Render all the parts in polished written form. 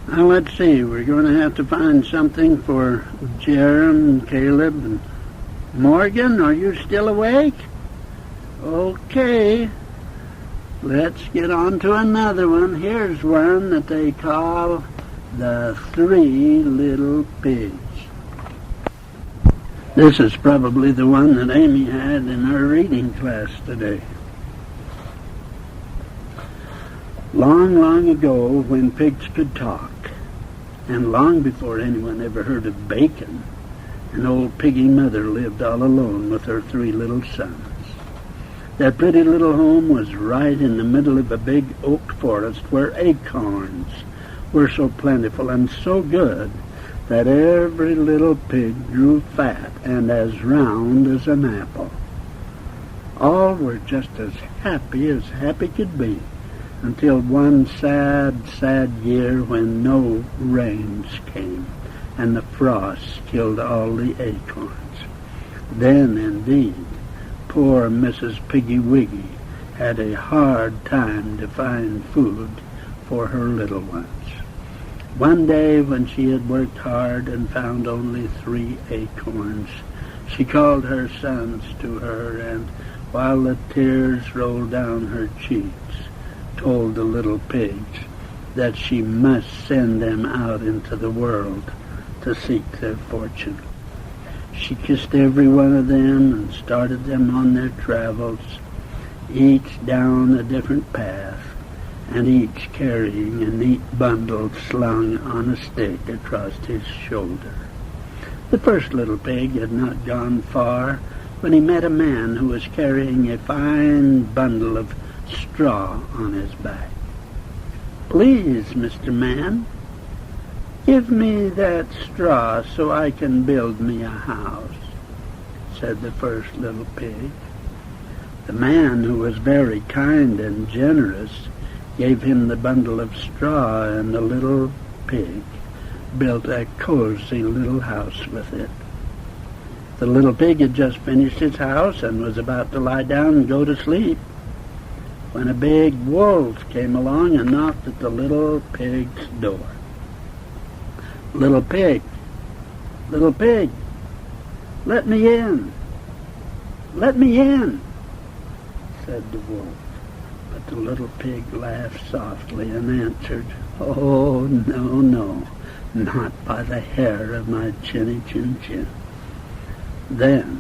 Now let's see, we're going to have to find something for Jerem, Caleb, and Morgan. Are you still awake? Okay. Let's get on to another one. Here's one that they call The Three Little Pigs. This is probably the one that Amy had in her reading class today. Long, long ago, when pigs could talk, and long before anyone ever heard of bacon, an old piggy mother lived all alone with her 3 little sons. Their pretty little home was right in the middle of a big oak forest where acorns were so plentiful and so good that every little pig grew fat and as round as an apple. All were just as happy could be, until one sad, sad year when no rains came and the frost killed all the acorns. Then, indeed, poor Mrs. Piggy Wiggy had a hard time to find food for her little ones. One day when she had worked hard and found only 3 acorns, she called her sons to her and, while the tears rolled down her cheeks, told the little pigs that she must send them out into the world to seek their fortune. She kissed every one of them and started them on their travels, each down a different path, and each carrying a neat bundle slung on a stick across his shoulder. The first little pig had not gone far when he met a man who was carrying a fine bundle of straw on his back. "Please, Mr. Man, give me that straw so I can build me a house," said the first little pig. The man, who was very kind and generous, gave him the bundle of straw, and the little pig built a cozy little house with it. The little pig had just finished his house and was about to lie down and go to sleep when a big wolf came along and knocked at the little pig's door. Little pig, let me in, said the wolf. But the little pig laughed softly and answered, "Oh, no, not by the hair of my chinny chin chin." Then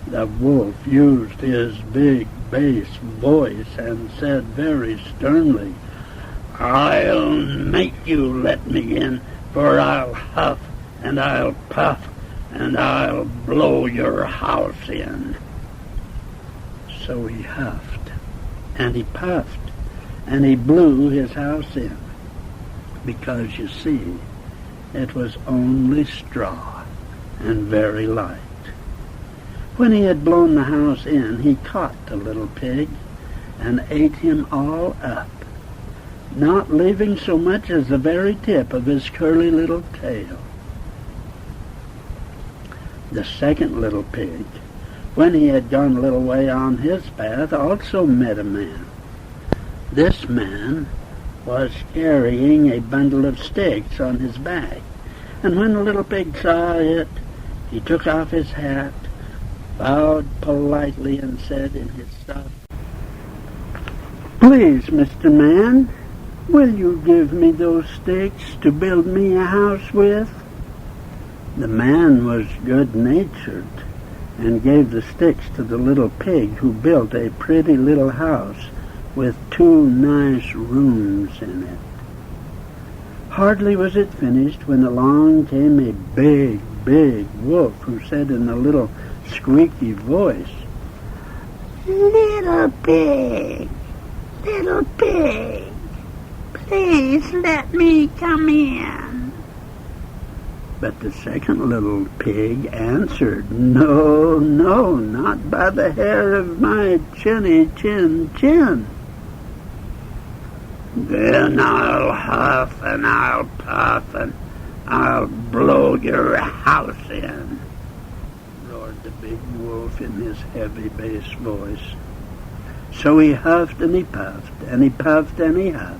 the wolf used his big bass voice and said very sternly, "I'll make you let me in, for I'll huff and I'll puff and I'll blow your house in." So he huffed and he puffed and he blew his house in, because, you see, it was only straw and very light. When he had blown the house in, he caught the little pig and ate him all up, not leaving so much as the very tip of his curly little tail. The second little pig, when he had gone a little way on his path, also met a man. This man was carrying a bundle of sticks on his back, and when the little pig saw it, he took off his hat, bowed politely, and said in his soft, "Please, Mr. Man, will you give me those sticks to build me a house with?" The man was good-natured and gave the sticks to the little pig, who built a pretty little house with 2 nice rooms in it. Hardly was it finished when along came a big wolf, who said in a little squeaky voice, little pig, please let me come in." But the second little pig answered, "No, not by the hair of my chinny chin chin." "Then I'll huff and I'll puff and I'll blow your house in," roared the big wolf in his heavy bass voice. So he huffed and he puffed and he puffed and he huffed,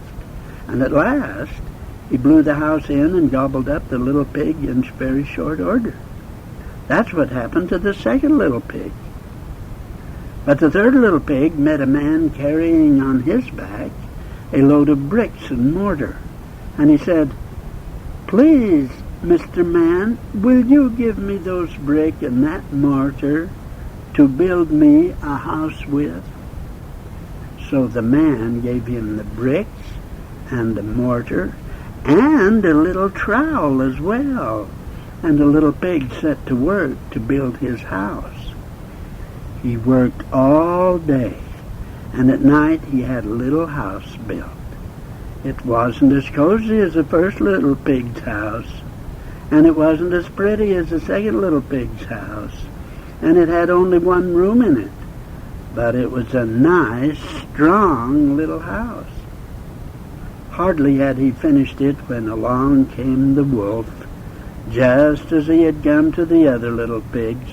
and at last He blew the house in and gobbled up the little pig in very short order. That's what happened to the second little pig. But the third little pig met a man carrying on his back a load of bricks and mortar. And he said, "Please, Mr. Man, will you give me those bricks and that mortar to build me a house with?" So the man gave him the bricks and the mortar and a little trowel as well. And the little pig set to work to build his house. He worked all day, and at night he had a little house built. It wasn't as cozy as the first little pig's house, and it wasn't as pretty as the second little pig's house, and it had only one room in it, but it was a nice, strong little house. Hardly had he finished it when along came the wolf, just as he had come to the other little pigs.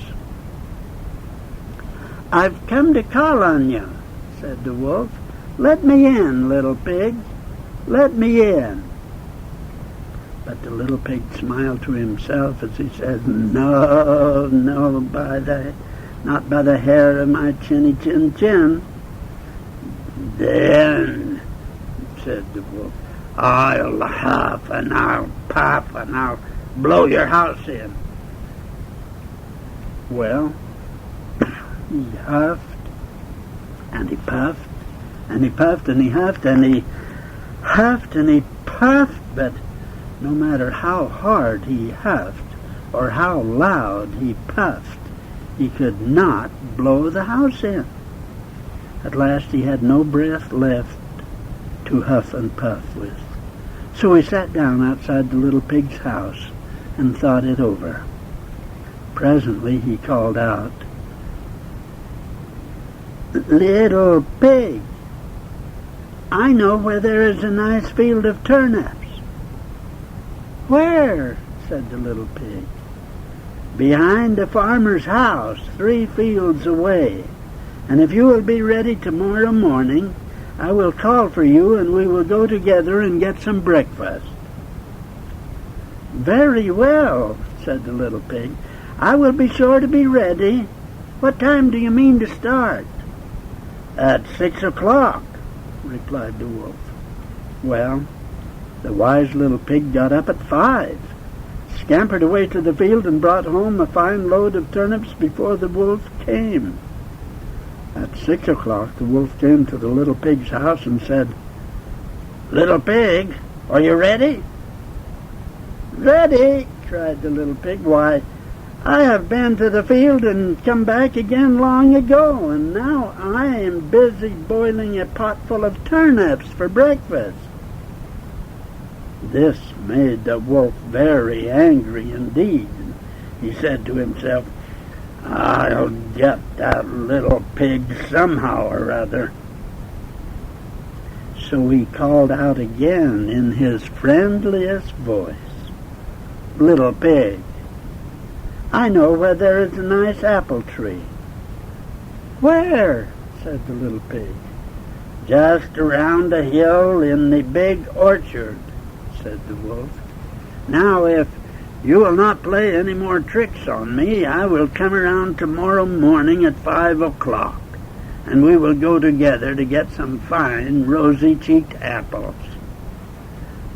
"I've come to call on you," said the wolf. "Let me in, little pig. Let me in." But the little pig smiled to himself as he said, "No, no, not by the hair of my chinny chin chin." "Then," said the wolf, "I'll huff and I'll puff and I'll blow your house in." Well, he huffed and he puffed and he puffed and he huffed and he huffed and he puffed, but no matter how hard he huffed or how loud he puffed, he could not blow the house in. At last he had no breath left to huff and puff with. So he sat down outside the little pig's house and thought it over. Presently he called out, "Little pig, I know where there is a nice field of turnips." "Where?" said the little pig. "Behind a farmer's house, 3 fields away. And if you will be ready tomorrow morning, I will call for you and we will go together and get some breakfast." "Very well," said the little pig. "I will be sure to be ready. What time do you mean to start?" "At 6 o'clock, replied the wolf. Well, the wise little pig got up at 5, scampered away to the field and brought home a fine load of turnips before the wolf came. At 6 o'clock the wolf came to the little pig's house and said, "Little pig, are you ready?" "Ready," cried the little pig. "Why, I have been to the field and come back again long ago, and now I am busy boiling a pot full of turnips for breakfast." This made the wolf very angry indeed. He said to himself, "I'll get that little pig somehow or other." So he called out again in his friendliest voice, "Little pig, I know where there is a nice apple tree." "Where?" said the little pig. "Just around a hill in the big orchard," said the wolf. "Now, if you will not play any more tricks on me, I will come around tomorrow morning at 5 o'clock, and we will go together to get some fine rosy-cheeked apples."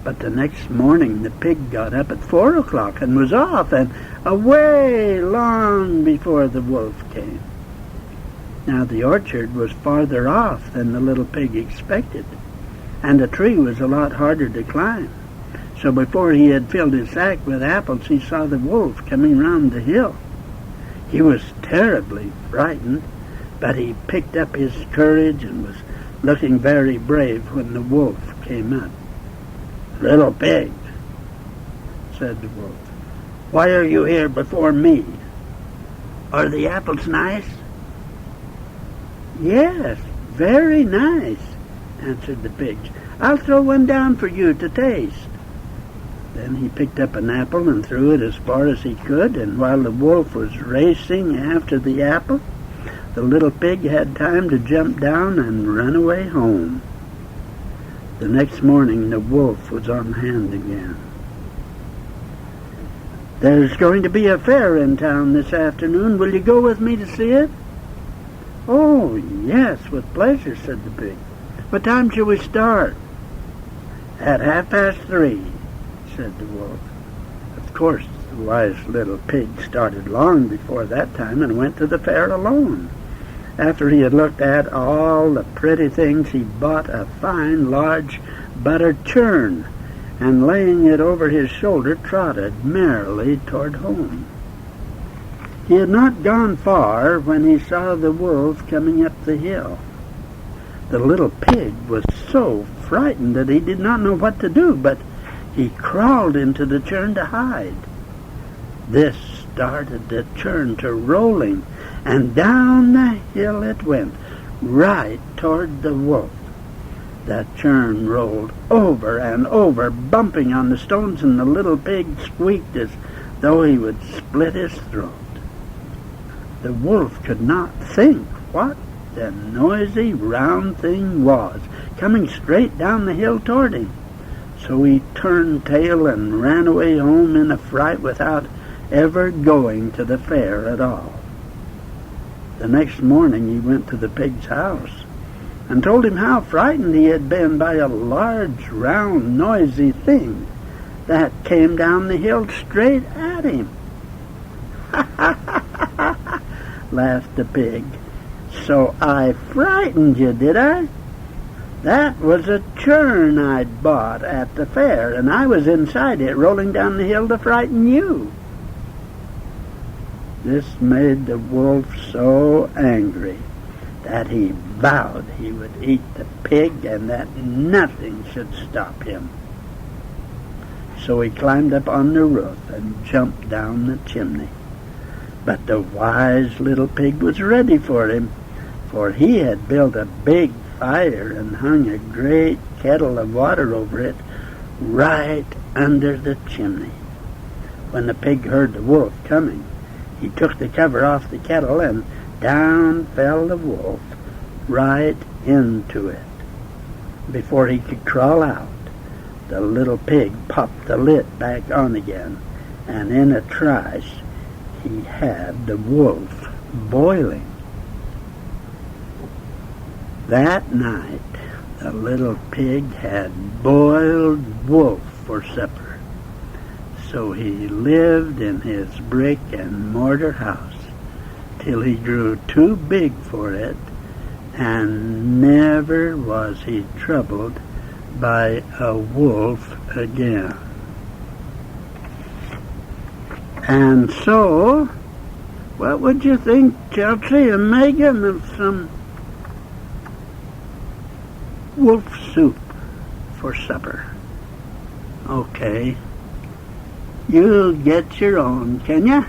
But the next morning the pig got up at 4 o'clock and was off and away long before the wolf came. Now the orchard was farther off than the little pig expected, and the tree was a lot harder to climb. So before he had filled his sack with apples, he saw the wolf coming round the hill. He was terribly frightened, but he picked up his courage and was looking very brave when the wolf came up. "Little pig," said the wolf, "why are you here before me? Are the apples nice?" "Yes, very nice," answered the pig. "I'll throw one down for you to taste." Then he picked up an apple and threw it as far as he could, and while the wolf was racing after the apple, the little pig had time to jump down and run away home. The next morning the wolf was on hand again. "There's going to be a fair in town this afternoon. Will you go with me to see it?" "Oh, yes, with pleasure," said the pig. "What time shall we start?" "At 3:30, said the wolf. Of course, the wise little pig started long before that time and went to the fair alone. After he had looked at all the pretty things, he bought a fine, large butter churn, and laying it over his shoulder, trotted merrily toward home. He had not gone far when he saw the wolf coming up the hill. The little pig was so frightened that he did not know what to do, but he crawled into the churn to hide. This started the churn to rolling, and down the hill it went, right toward the wolf. The churn rolled over and over, bumping on the stones, and the little pig squeaked as though he would split his throat. The wolf could not think what the noisy round thing was, coming straight down the hill toward him. So he turned tail and ran away home in a fright without ever going to the fair at all. The next morning he went to the pig's house and told him how frightened he had been by a large, round, noisy thing that came down the hill straight at him. "Ha ha ha ha ha!" laughed the pig. "So I frightened you, did I? That was a churn I'd bought at the fair, and I was inside it rolling down the hill to frighten you." This made the wolf so angry that he vowed he would eat the pig and that nothing should stop him. So he climbed up on the roof and jumped down the chimney. But the wise little pig was ready for him, for he had built a big fire and hung a great kettle of water over it right under the chimney. When the pig heard the wolf coming, he took the cover off the kettle, and down fell the wolf right into it. Before he could crawl out, the little pig popped the lid back on again, and in a trice he had the wolf boiling. That night the little pig had boiled wolf for supper. So he lived in his brick and mortar house till he grew too big for it, and never was he troubled by a wolf again. And so, what would you think, Chelsea and Megan, of some wolf soup for supper? Okay. You'll get your own, can ya?